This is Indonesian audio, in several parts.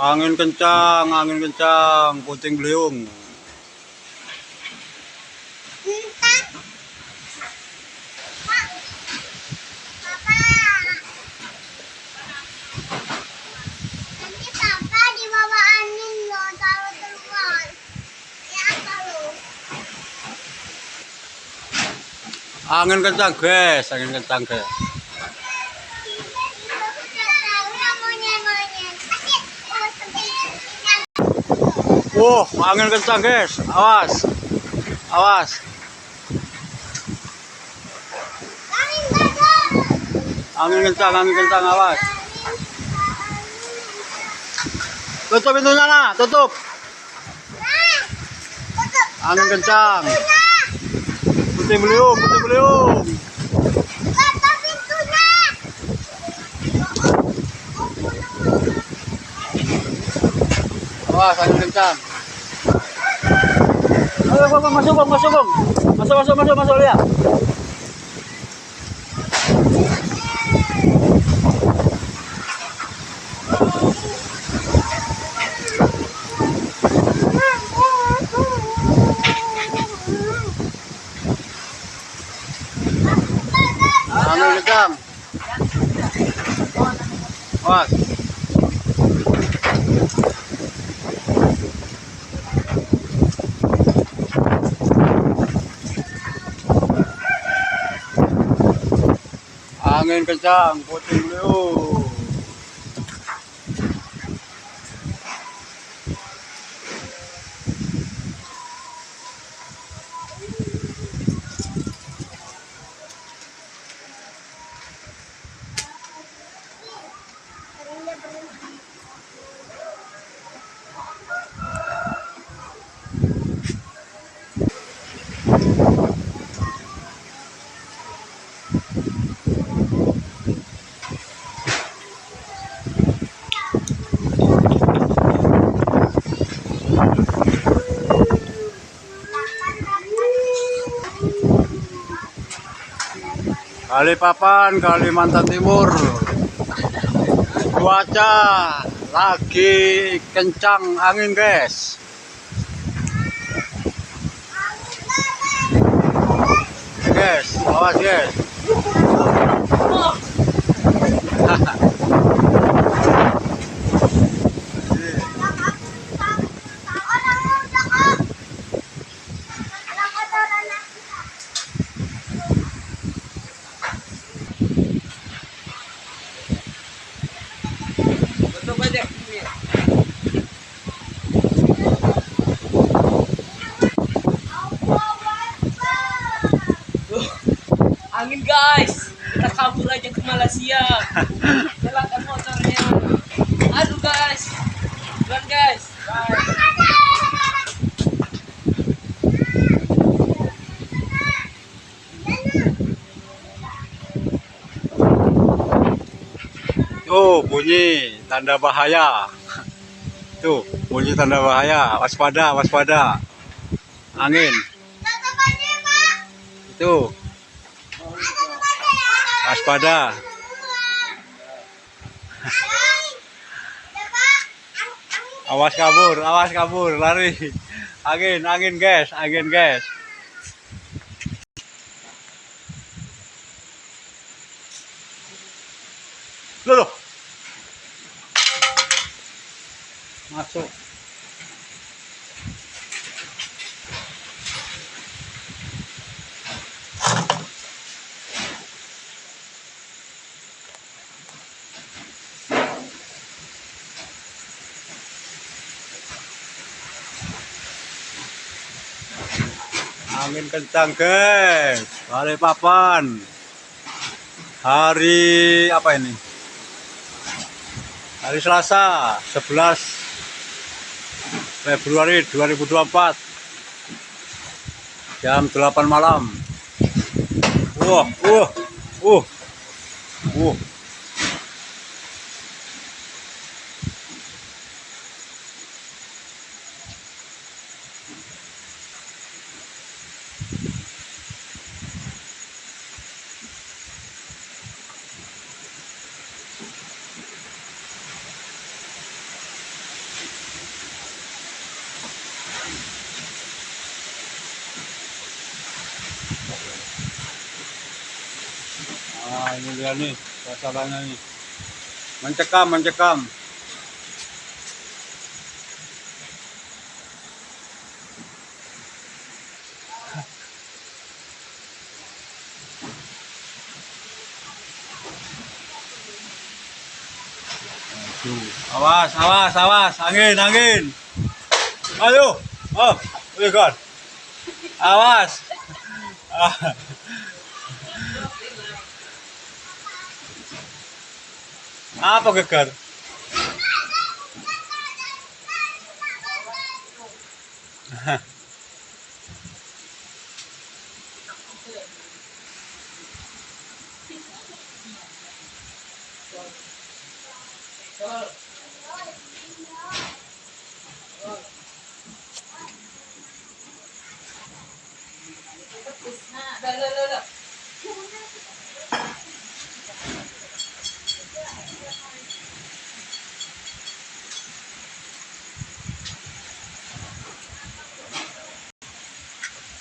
Angin kencang, puting beliung. Angin kencang, guys, angin kencang, guys. Angin kencang, guys. Awas. Awas. Angin kencang, awas. Tutup pintunya, nah, tutup. Angin kencang. Puting beliung, puting beliung. Awas, angin kencang. Ayo, bang, masuk, bang, masuk, bang. Masuk, lihat. Angin kencang. Awas. Angin kencang, puting beliung. Balikpapan, Kalimantan Timur. Cuaca lagi kencang angin, guys. Guys, awas, guys. Angin, guys, kita kabur aja ke Malaysia. Nyalakan motornya. Aduh, guys, run, guys. Tuh bunyi tanda bahaya. Tuh bunyi tanda bahaya. Waspada, waspada. Angin. Itu. Waspada. Awas kabur, lari. Angin, guys, angin, guys. Loh. Masuk. Angin kencang, guys. Balikpapan. Hari apa ini? Hari Selasa, 11 Februari 2024. Jam 8 malam. Wah. Ah, ini dia nih, suasananya nih. Mencekam, mencekam. Aduh. Awas, awas, awas. Angin, angin. Ayo. Oh, kan. Awas. Ah, apa gegar? Dah, dah, dah, dah.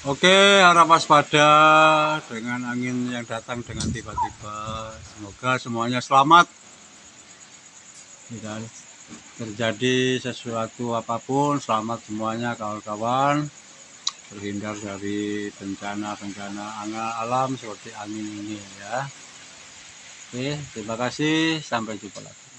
Oke, harap waspada dengan angin yang datang dengan tiba-tiba. Semoga semuanya selamat. Tidak terjadi sesuatu apapun, selamat semuanya kawan-kawan. Terhindar dari bencana-bencana alam seperti angin ini ya. Oke, terima kasih. Sampai jumpa lagi.